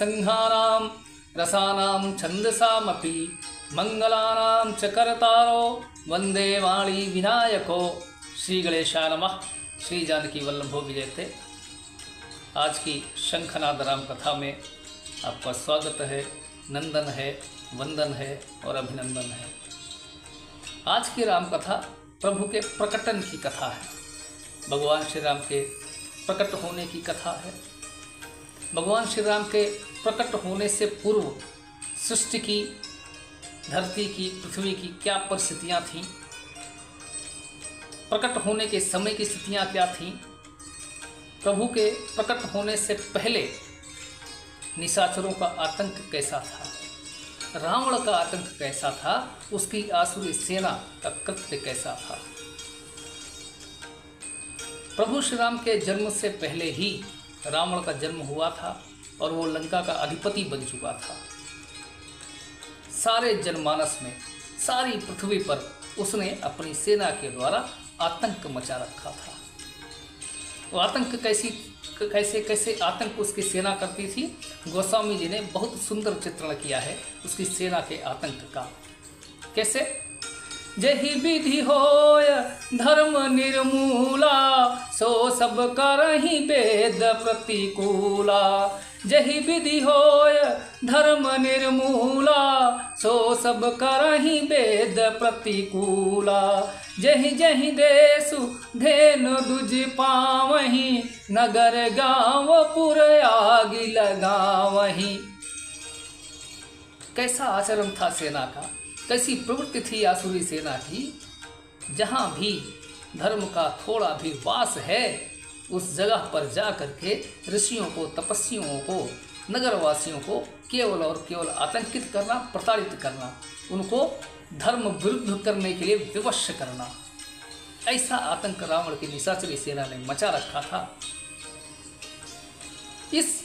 नृसिंहानां रसानां छन्दसामपि मंगलानां च कर्तारो वंदे वाणी विनायको। श्री गणेशाय नमः। श्री जानकी वल्लभो विजयते। आज की शंखनाद राम कथा में आपका स्वागत है, नंदन है, वंदन है और अभिनंदन है। आज की राम कथा प्रभु के प्रकटन की कथा है। भगवान श्री राम के प्रकट होने की कथा है। भगवान श्री राम के प्रकट होने से पूर्व सृष्टि की, धरती की, पृथ्वी की क्या परिस्थितियाँ थीं, प्रकट होने के समय की स्थितियाँ क्या थीं, प्रभु के प्रकट होने से पहले निशाचरों का आतंक कैसा था, रावण का आतंक कैसा था, उसकी आसुरी सेना का कृत्य कैसा था। प्रभु श्री राम के जन्म से पहले ही रावण का जन्म हुआ था और वो लंका का अधिपति बन चुका था। सारे जनमानस में, सारी पृथ्वी पर उसने अपनी सेना के द्वारा आतंक मचा रखा था। वो आतंक कैसे आतंक उसकी सेना करती थी, गोस्वामी जी ने बहुत सुंदर चित्रण किया है उसकी सेना के आतंक का। कैसे? जहि विधि होय धर्म निर्मूला, सो सब करहि वेद प्रतिकूला। जहि विधि होय धर्म निर्मूला, सो सब करहि वेद प्रतिकूला। जहि जहि देशु धेनु दुज पावहि, नगर गाँव पुर आग लगावहि। कैसा आचरण था सेना का, कैसी प्रवृत्ति थी आसुरी सेना की। जहाँ भी धर्म का थोड़ा भी वास है, उस जगह पर जा करके ऋषियों को, तपस्वियों को, नगरवासियों को केवल और केवल आतंकित करना, प्रताड़ित करना, उनको धर्म विरुद्ध करने के लिए विवश करना। ऐसा आतंक रावण की निशाचरी सेना ने मचा रखा था। इस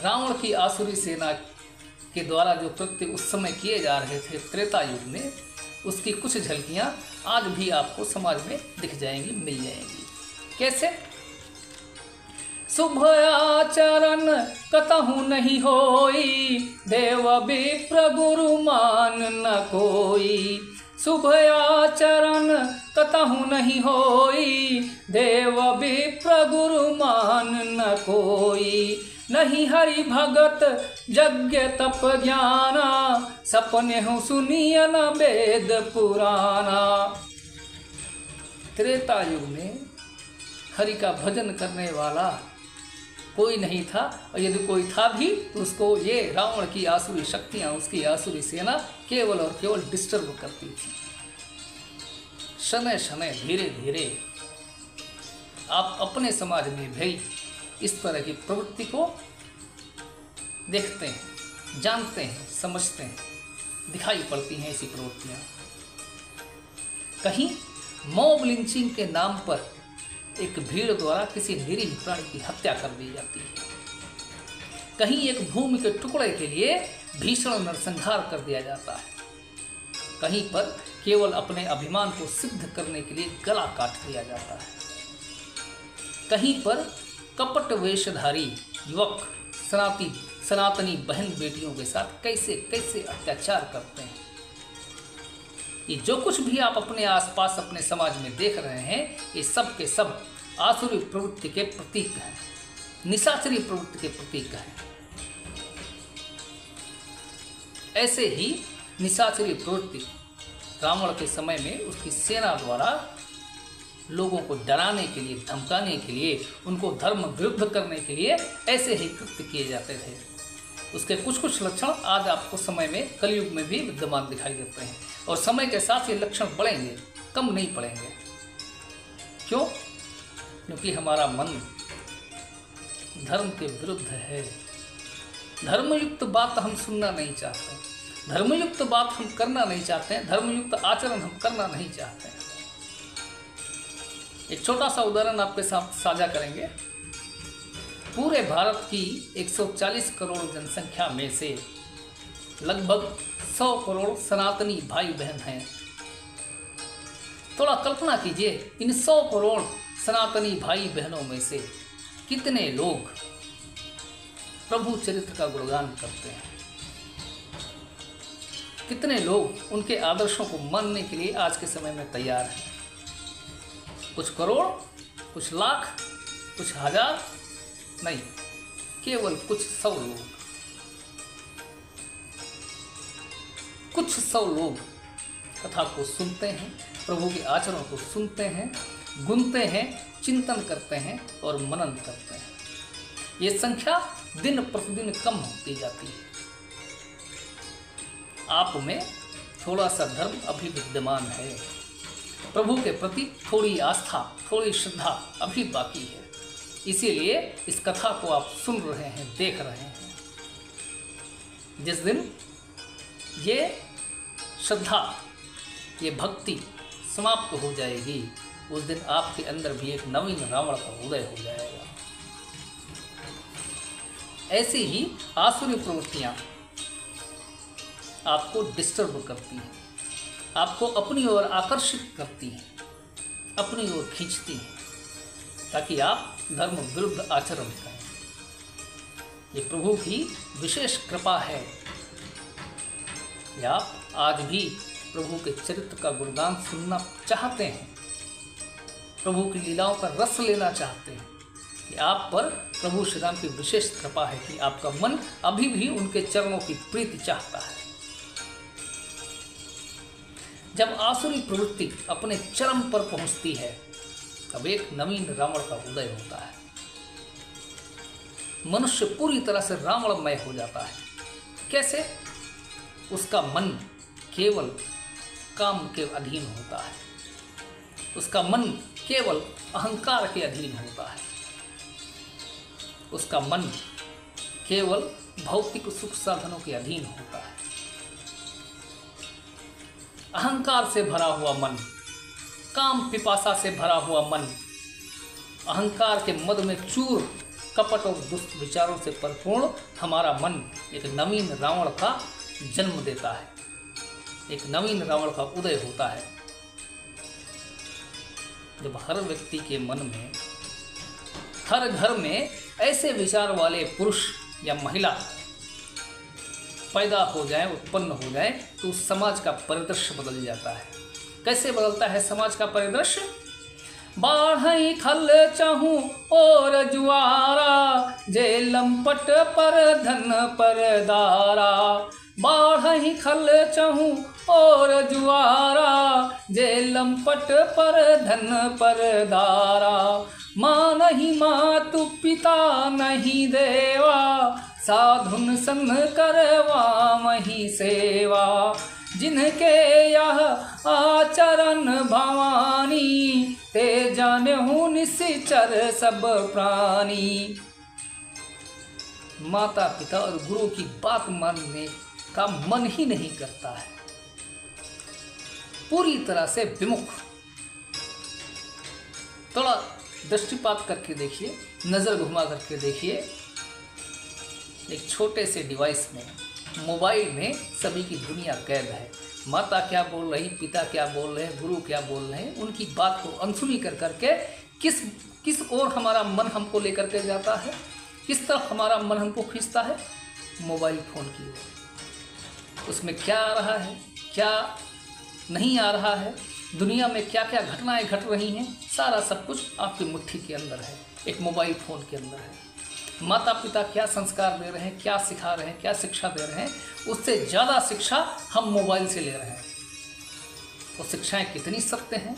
रावण की आसुरी सेना के द्वारा जो कृत्य उस समय किए जा रहे थे त्रेता युग में, उसकी कुछ झलकियां आज भी आपको समाज में दिख जाएंगी, मिल जाएंगी। कैसे? शुभ आचरण कतहु नहीं होई, देव विप्र गुरु मान न कोई। शुभ आचरण कतहु नहीं होई, देव विप्र गुरु मान न कोई। नहीं हरि भगत यज्ञ तप ज्ञाना, सपने हूँ सुनिय न वेद पुराना। त्रेता युग में हरि का भजन करने वाला कोई नहीं था, और यदि कोई था भी तो उसको ये रावण की आसुरी शक्तियाँ, उसकी आसुरी सेना केवल और केवल डिस्टर्ब करती थी। शनै शनै, धीरे धीरे आप अपने समाज में भी इस तरह की प्रवृत्ति को देखते हैं, जानते हैं, समझते हैं, दिखाई पड़ती हैं ऐसी प्रवृत्तियाँ। कहीं मॉब लिंचिंग के नाम पर एक भीड़ द्वारा किसी निरीह प्राणी की हत्या कर दी जाती है। कहीं एक भूमि के टुकड़े के लिए भीषण नरसंहार कर दिया जाता है। कहीं पर केवल अपने अभिमान को सिद्ध करने के लिए गला काट दिया जाता है। कहीं पर कपट वेशधारी युवक सनातनी बहन बेटियों के साथ कैसे कैसे अत्याचार करते हैं। ये जो कुछ भी आप अपने आसपास, अपने समाज में देख रहे हैं, ये सब के सब आसुरी प्रवृत्ति के प्रतीक हैं, निशाचरी प्रवृत्ति के प्रतीक हैं। ऐसे ही निशाचरी प्रवृत्ति रावण के समय में उसकी सेना द्वारा लोगों को डराने के लिए, धमकाने के लिए, उनको धर्म विरुद्ध करने के लिए ऐसे ही कृत्य किए जाते थे। उसके कुछ कुछ लक्षण आज आपको समय में, कलयुग में भी विद्यमान दिखाई देते हैं, और समय के साथ ये लक्षण बढ़ेंगे, कम नहीं पड़ेंगे। क्यों? क्योंकि हमारा मन धर्म के विरुद्ध है। धर्मयुक्त बात हम सुनना नहीं चाहते, धर्मयुक्त बात हम करना नहीं चाहते हैं, धर्मयुक्त आचरण हम करना नहीं चाहते हैं। एक छोटा सा उदाहरण आपके साथ साझा करेंगे। पूरे भारत की 140 करोड़ जनसंख्या में से लगभग 100 करोड़ सनातनी भाई बहन हैं। थोड़ा कल्पना कीजिए, इन 100 करोड़ सनातनी भाई बहनों में से कितने लोग प्रभु चरित्र का गुणगान करते हैं। कितने लोग उनके आदर्शों को मानने के लिए आज के समय में तैयार हैं। कुछ करोड़, कुछ लाख, कुछ हजार नहीं, केवल कुछ 100 लोग, कुछ 100 लोग कथा को सुनते हैं, प्रभु के आचरणों को सुनते हैं, गुनते हैं, चिंतन करते हैं और मनन करते हैं। ये संख्या दिन प्रतिदिन कम होती जाती है। आप में थोड़ा सा धर्म अभी विद्यमान है, प्रभु के प्रति थोड़ी आस्था, थोड़ी श्रद्धा अभी बाकी है। इसीलिए इस कथा को आप सुन रहे हैं, देख रहे हैं। जिस दिन ये श्रद्धा, ये भक्ति समाप्त हो जाएगी, उस दिन आपके अंदर भी एक नवीन रावण का उदय हो जाएगा। ऐसी ही आसुरी प्रवृत्तियां आपको डिस्टर्ब करती हैं, आपको अपनी ओर आकर्षित करती हैं, अपनी ओर खींचती हैं, ताकि आप धर्म विरुद्ध आचरण करें। ये प्रभु की विशेष कृपा है कि आप आज भी प्रभु के चरित्र का गुणगान सुनना चाहते हैं, प्रभु की लीलाओं का रस लेना चाहते हैं। कि आप पर प्रभु श्री राम की विशेष कृपा है कि आपका मन अभी भी उनके चरणों की प्रीति चाहता है। जब आसुरी प्रवृत्ति अपने चरम पर पहुंचती है, तब एक नवीन रावण का उदय होता है। मनुष्य पूरी तरह से रावणमय हो जाता है। कैसे? उसका मन केवल काम के अधीन होता है, उसका मन केवल अहंकार के अधीन होता है, उसका मन केवल भौतिक सुख साधनों के अधीन होता है। अहंकार से भरा हुआ मन, काम पिपासा से भरा हुआ मन, अहंकार के मद में चूर, कपट और दुष्ट विचारों से परिपूर्ण हमारा मन एक नवीन रावण का जन्म देता है, एक नवीन रावण का उदय होता है। जब हर व्यक्ति के मन में, हर घर में ऐसे विचार वाले पुरुष या महिला पैदा हो जाए, उत्पन्न हो जाए, तो उस समाज का परिदृश्य बदल जाता है। कैसे बदलता है समाज का परिदृश्य? बाढ़ई खल चाहूं और जुआरा, जे लंपट पर धन पर दारा। बाढ़ई खल चाहूं और जुआरा, जे लंपट पर धन पर दारा। माँ नहीं मातु पिता नहीं देवा, साधुन संग करवा मही सेवा। जिनके यह आचरण भवानी, ते जानहु निश्चर सब प्राणी। माता पिता और गुरु की बात मानने का मन ही नहीं करता है, पूरी तरह से विमुख। थोड़ा दृष्टिपात करके देखिए, नज़र घुमा करके देखिए। एक छोटे से डिवाइस में, मोबाइल में सभी की दुनिया कैद है। माता क्या बोल रही, पिता क्या बोल रहे हैं, गुरु क्या बोल रहे हैं, उनकी बात को अनसुनी कर करके किस ओर हमारा मन हमको लेकर के जाता है, किस तरफ हमारा मन हमको खींचता है? मोबाइल फ़ोन की ओर। उसमें क्या आ रहा है, क्या नहीं आ रहा है, दुनिया में क्या क्या घटनाएं घट रही हैं, सारा सब कुछ आपकी मुट्ठी के अंदर है, एक मोबाइल फ़ोन के अंदर है। माता पिता क्या संस्कार दे रहे हैं, क्या सिखा रहे हैं, क्या शिक्षा दे रहे हैं, उससे ज़्यादा शिक्षा हम मोबाइल से ले रहे हैं। वो शिक्षाएं कितनी सत्य हैं,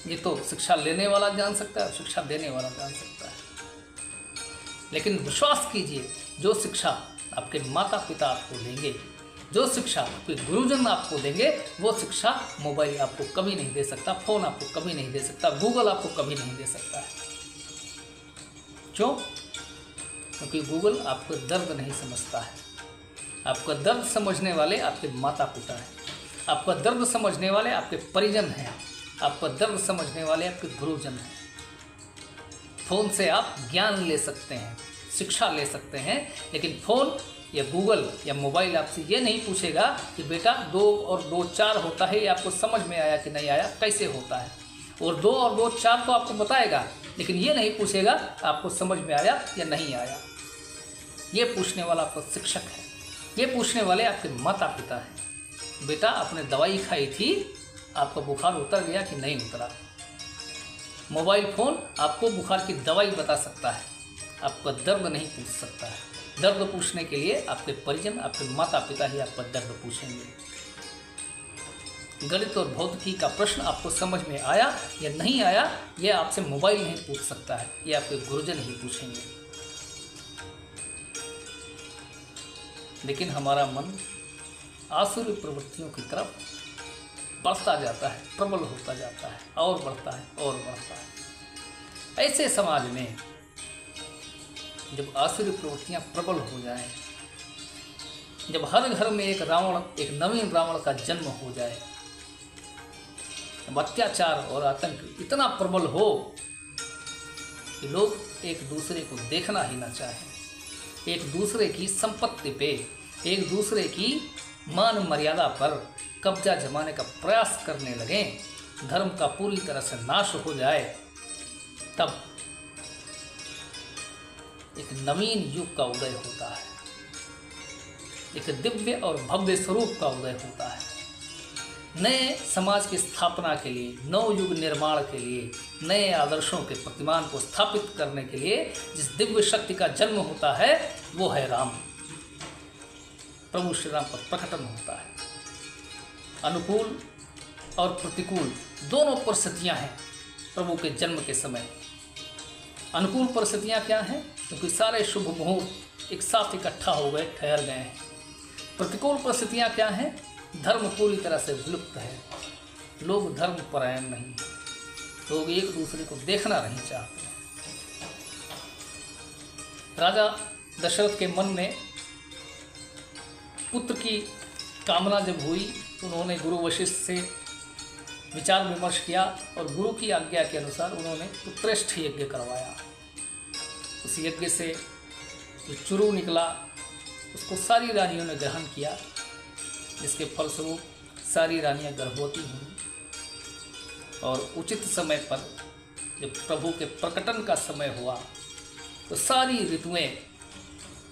ये तो शिक्षा लेने वाला जान सकता है, शिक्षा देने वाला जान सकता है। लेकिन विश्वास कीजिए, जो शिक्षा आपके माता पिता आपको देंगे, जो शिक्षा आपके गुरुजन आपको देंगे, वो शिक्षा मोबाइल आपको कभी नहीं दे सकता, फ़ोन आपको कभी नहीं दे सकता, गूगल आपको कभी नहीं दे सकता है। क्यों? क्योंकि गूगल आपको दर्द नहीं समझता है। आपका दर्द समझने वाले आपके माता पिता हैं, आपका दर्द समझने वाले आपके परिजन हैं, आपका दर्द समझने वाले आपके गुरुजन हैं। फ़ोन से आप ज्ञान ले सकते हैं, शिक्षा ले सकते हैं, लेकिन फ़ोन या गूगल या मोबाइल आपसे ये नहीं पूछेगा कि बेटा 2 और 2 4 होता है, ये आपको समझ में आया कि नहीं आया, कैसे होता है। और 2 और 2 4 तो आपको बताएगा, लेकिन ये नहीं पूछेगा आपको समझ में आया या नहीं आया। ये पूछने वाला आपका शिक्षक है, ये पूछने वाले आपके माता पिता हैं। बेटा आपने दवाई खाई थी, आपका बुखार उतर गया कि नहीं उतरा। मोबाइल फ़ोन आपको बुखार की दवाई बता सकता है, आपका दर्द नहीं पूछ सकता है। दर्द पूछने के लिए आपके परिजन, आपके माता पिता ही आपका दर्द पूछेंगे। गणित और भौतिकी का प्रश्न आपको समझ में आया या नहीं आया, यह आपसे मोबाइल नहीं पूछ सकता है, ये आपके गुरुजन ही पूछेंगे। लेकिन हमारा मन आसुरी प्रवृत्तियों की तरफ बढ़ता जाता है, प्रबल होता जाता है, और बढ़ता है और बढ़ता है। ऐसे समाज में जब आसुरी प्रवृत्तियां प्रबल हो जाएं, जब हर घर में एक रावण, एक नवीन रावण का जन्म हो जाए, अत्याचार और आतंक इतना प्रबल हो कि लोग एक दूसरे को देखना ही ना चाहें, एक दूसरे की संपत्ति पे, एक दूसरे की मान मर्यादा पर कब्जा जमाने का प्रयास करने लगें, धर्म का पूरी तरह से नाश हो जाए, तब एक नवीन युग का उदय होता है, एक दिव्य और भव्य स्वरूप का उदय होता है। नए समाज की स्थापना के लिए, नव युग निर्माण के लिए, नए आदर्शों के प्रतिमान को स्थापित करने के लिए जिस दिव्य शक्ति का जन्म होता है वो है राम। प्रभु श्री राम का प्रकटन होता है। अनुकूल और प्रतिकूल दोनों परिस्थितियां हैं प्रभु के जन्म के समय। अनुकूल परिस्थितियां क्या हैं? क्योंकि सारे शुभ मुहूर्त एक साथ इकट्ठा हो गए, ठहर गए हैं। प्रतिकूल परिस्थितियां क्या हैं? धर्म पूरी तरह से विलुप्त है, लोग धर्म परायण नहीं, लोग एक दूसरे को देखना नहीं चाहते। राजा दशरथ के मन में पुत्र की कामना जब हुई तो उन्होंने गुरु वशिष्ठ से विचार विमर्श किया और गुरु की आज्ञा के अनुसार उन्होंने पुत्रेष्ठ यज्ञ करवाया। उस यज्ञ से जो चुरू निकला उसको सारी रानियों ने ग्रहण किया, जिसके फलस्वरूप सारी रानियां गर्भवती हुई। और उचित समय पर जब प्रभु के प्रकटन का समय हुआ तो सारी ऋतुएं,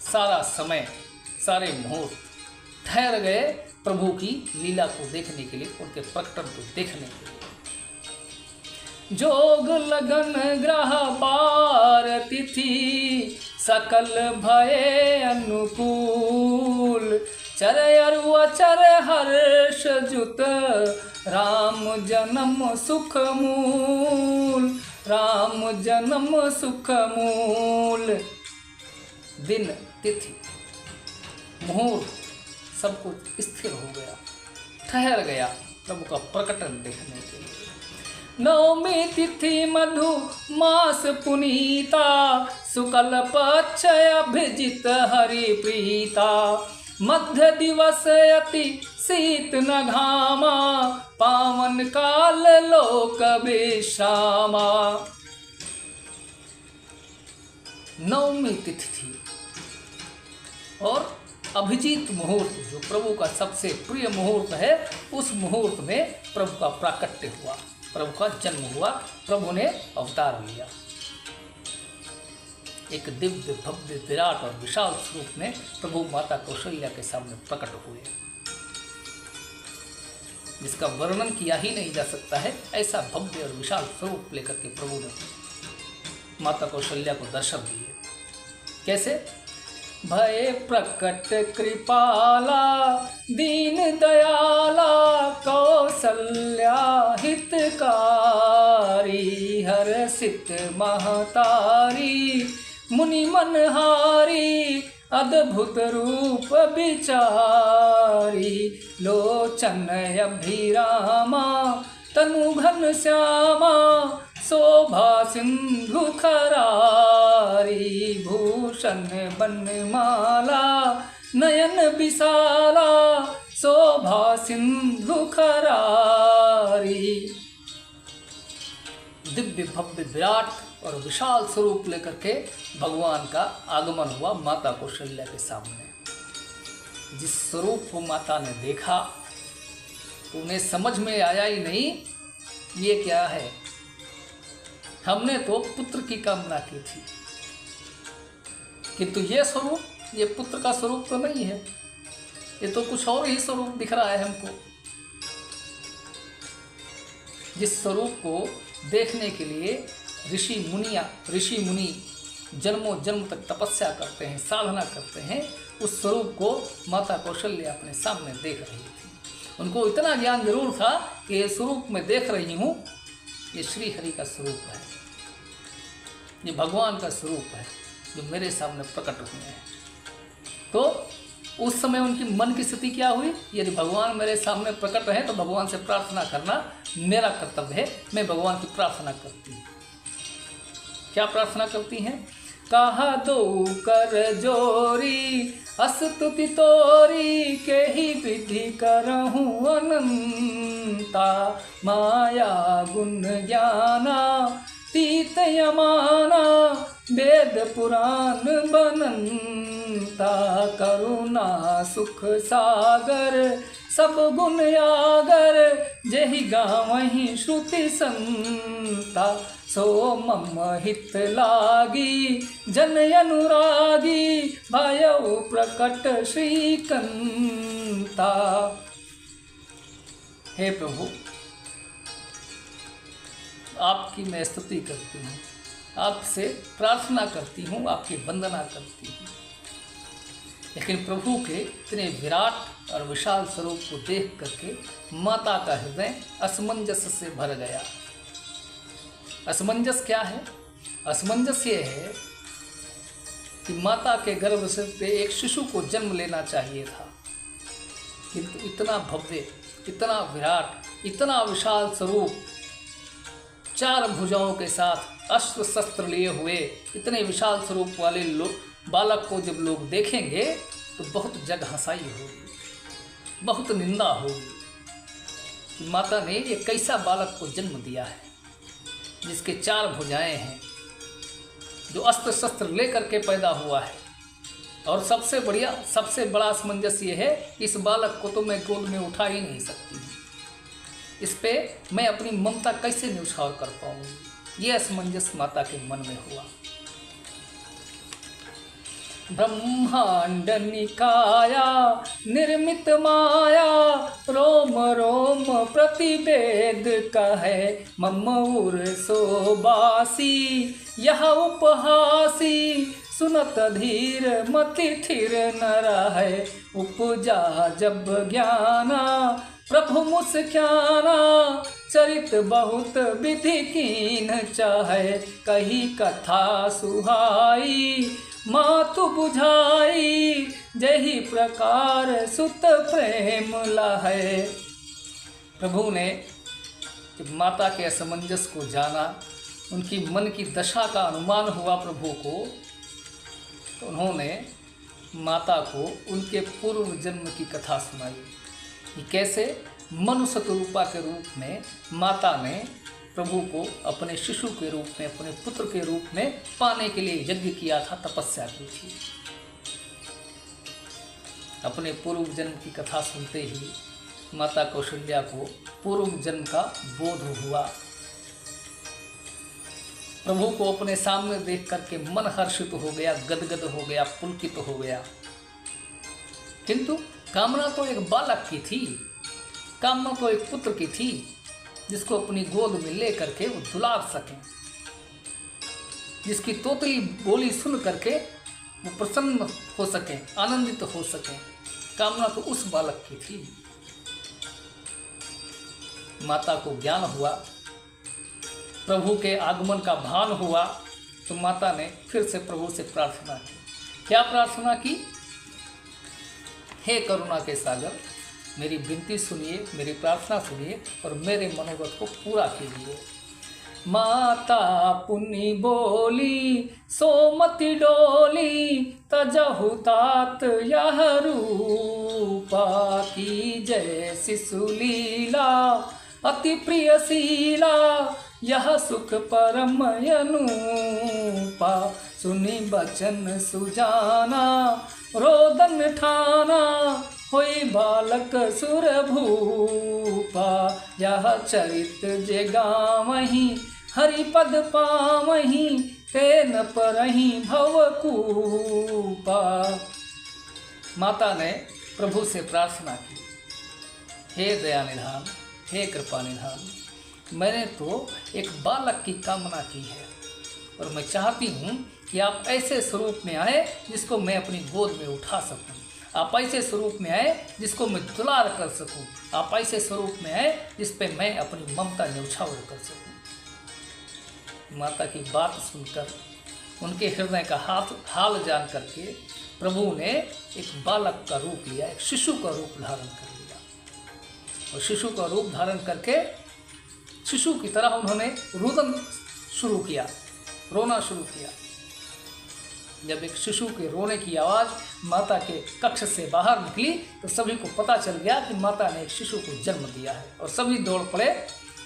सारा समय, सारे मुहूर्त ठहर गए प्रभु की लीला को देखने के लिए, उनके प्रकटन को देखने के लिए। जोग लगन ग्रह बार तिथि सकल भये अनुकूल, चर अरु अचर हर्ष जुत राम जन्म सुख मूल, राम जन्म सुख मूल। दिन, तिथि, मुहूर्त सब कुछ स्थिर हो गया, ठहर गया प्रभु का प्रकटन देखने के लिए। नवमी तिथि मधु मास पुनीता, शुक्ल पक्ष अभिजित हरि प्रीता, मध्य दिवस अति शीत न घामा, पावन काल लोक विश्रामा। नवमी तिथि थी और अभिजीत मुहूर्त, जो प्रभु का सबसे प्रिय मुहूर्त है, उस मुहूर्त में प्रभु का प्राकट्य हुआ, प्रभु का जन्म हुआ, प्रभु ने अवतार लिया। एक दिव्य भव्य विराट और विशाल स्वरूप में प्रभु माता कौशल्या के सामने प्रकट हुए, जिसका वर्णन किया ही नहीं जा सकता है। ऐसा भव्य और विशाल स्वरूप लेकर के प्रभु ने माता कौशल्या को दर्शन दिए। कैसे? भय प्रकट कृपाला दीन दयाला, कौसल्या हितकारी, हर्षित महतारी, मुनि मनहारी, अद्भुत रूप विचारी, लोचन अभिरामा, तनु घन श्यामा, शोभा सिंधु खरारी, भूषण बनमाला, नयन विशाला, शोभा सिंधु खरारी। दिव्य भव्य विराट और विशाल स्वरूप लेकर के भगवान का आगमन हुआ माता कौशल्या के सामने। जिस स्वरूप को माता ने देखा उन्हें समझ में आया ही नहीं ये क्या है। हमने तो पुत्र की कामना की थी, किंतु ये स्वरूप, ये पुत्र का स्वरूप तो नहीं है, ये तो कुछ और ही स्वरूप दिख रहा है हमको। जिस स्वरूप को देखने के लिए ऋषि मुनि जन्मों जन्म तक तपस्या करते हैं, साधना करते हैं, उस स्वरूप को माता कौशल्या अपने सामने देख रही थी। उनको इतना ज्ञान जरूर था कि ये स्वरूप मैं देख रही हूँ, ये श्री हरि का स्वरूप है, ये भगवान का स्वरूप है जो मेरे सामने प्रकट हुए हैं। तो उस समय उनकी मन की स्थिति क्या हुई? यदि भगवान मेरे सामने प्रकट है तो भगवान से प्रार्थना करना मेरा कर्तव्य है। मैं भगवान की प्रार्थना करती हूँ। क्या प्रार्थना करती हैं? कहा दो कर जोरी अस्तुति तोरी, के ही विधि करहूँ अनंता, माया गुण ज्ञाना तीत यमाना, वेद पुराण बनंता, करुणा सुख सागर सब गुण आगर, जेहि गावहि श्रुति संता, सो मम हित लागी जन अनुरागी, भयो प्रकट श्रीकंता। हे प्रभु, आपकी मैं स्तुति करती हूँ, आपसे प्रार्थना करती हूँ, आपकी वंदना करती हूँ। लेकिन प्रभु के इतने विराट और विशाल स्वरूप को देख करके माता का हृदय असमंजस से भर गया। असमंजस क्या है? असमंजस ये है कि माता के गर्भ से एक शिशु को जन्म लेना चाहिए था, किंतु इतना भव्य, इतना विराट, इतना विशाल स्वरूप, 4 भुजाओं के साथ अस्त्र शस्त्र लिए हुए इतने विशाल स्वरूप वाले बालक को जब लोग देखेंगे तो बहुत जग हंसाई होगी, बहुत निंदा होगी। माता ने ये कैसा बालक को जन्म दिया है जिसके 4 भुजाएं हैं, जो अस्त्र शस्त्र लेकर के पैदा हुआ है। और सबसे बड़ा असमंजस ये है, इस बालक को तो मैं गोद में उठा ही नहीं सकती, इस पे मैं अपनी ममता कैसे न्यौछावर कर पाऊंगी। ये असमंजस माता के मन में हुआ। ब्रह्मांड निकाया निर्मित माया, रोम रोम प्रतिवेद कहे, मम उर सोबासी यह उपहासी, सुनत धीर मति थिर न रहे, उपजा जब ज्ञाना प्रभु मुस्क्याना, चरित बहुत विधि कीन चाहे, कही कथा सुहाई मातु बुझाई, जही प्रकार सुत प्रेम लाहे। प्रभु ने जब माता के असमंजस को जाना, उनकी मन की दशा का अनुमान हुआ प्रभु को, तो उन्होंने माता को उनके पूर्व जन्म की कथा सुनाई कि कैसे मनुष्य रूपा के रूप में माता ने प्रभु को अपने शिशु के रूप में, अपने पुत्र के रूप में पाने के लिए यज्ञ किया था, तपस्या की थी। अपने पूर्व जन्म की कथा सुनते ही माता कौशल्या को पूर्व जन्म का बोध हुआ। प्रभु को अपने सामने देख करके मन हर्षित हो गया, गदगद हो गया, पुलकित हो गया। किंतु कामना तो एक बालक की थी, कामना तो एक पुत्र की थी, जिसको अपनी गोद में ले करके वो दुलार सकें, जिसकी तोतली बोली सुन करके वो प्रसन्न हो सकें, आनंदित हो सकें। कामना तो उस बालक की थी। माता को ज्ञान हुआ, प्रभु के आगमन का भान हुआ, तो माता ने फिर से प्रभु से प्रार्थना की। क्या प्रार्थना की? हे करुणा के सागर, मेरी विनती सुनिए, मेरी प्रार्थना सुनिए और मेरे मनोरथ को पूरा कीजिए। माता पुनि बोली सोमति डोली, तजहु तात यह रूपा, की जय शिशु लीला अति प्रियशीला, यह सुख परम अनुपा, सुनि बचन सुजाना रोदन ठाना, होई बालक सुर भूपा, यह चरित जे गावहि हरिपद पावहीं ते न परहीं भवकूपा। माता ने प्रभु से प्रार्थना की, हे दया निधान, हे कृपा निधान, मैंने तो एक बालक की कामना की है और मैं चाहती हूँ कि आप ऐसे स्वरूप में आए जिसको मैं अपनी गोद में उठा सकूँ। आप ऐसे स्वरूप में आए जिसको मैं दुलार कर सकूँ। आप ऐसे स्वरूप में आए जिस पे मैं अपनी ममता न्यौछावर कर सकूँ। माता की बात सुनकर, उनके हृदय का हाल जान करके प्रभु ने एक बालक का रूप लिया, एक शिशु का रूप धारण कर लिया। और शिशु का रूप धारण करके शिशु की तरह उन्होंने रुदन शुरू किया, रोना शुरू किया। जब एक शिशु के रोने की आवाज़ माता के कक्ष से बाहर निकली तो सभी को पता चल गया कि माता ने एक शिशु को जन्म दिया है और सभी दौड़ पड़े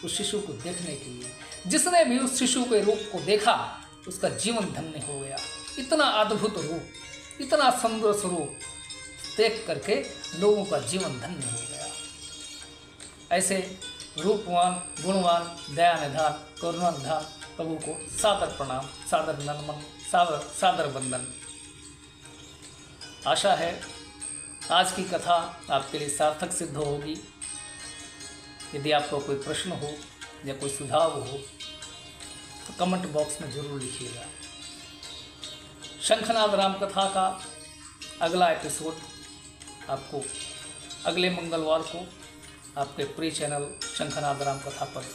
उस शिशु को देखने के लिए। जिसने भी उस शिशु के रूप को देखा उसका जीवन धन्य हो गया। इतना अद्भुत रूप, इतना सुंदर स्वरूप देख करके लोगों का जीवन धन्य हो गया। ऐसे रूपवान, गुणवान, दया निधान, करुणा निधान प्रभु को सादर प्रणाम, सादर नमन, सादर वंदन। आशा है आज की कथा आपके लिए सार्थक सिद्ध होगी। यदि आपको कोई प्रश्न हो या कोई सुझाव हो तो कमेंट बॉक्स में ज़रूर लिखिएगा। शंखनाद राम कथा का अगला एपिसोड आपको अगले मंगलवार को आपके प्रिय चैनल शंखनाद राम कथा पर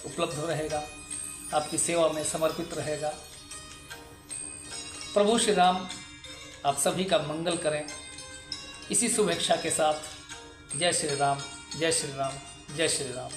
उपलब्ध रहेगा, आपकी सेवा में समर्पित रहेगा। प्रभु श्री राम आप सभी का मंगल करें। इसी शुभेच्छा के साथ जय श्री राम, जय श्री राम, जय श्री राम।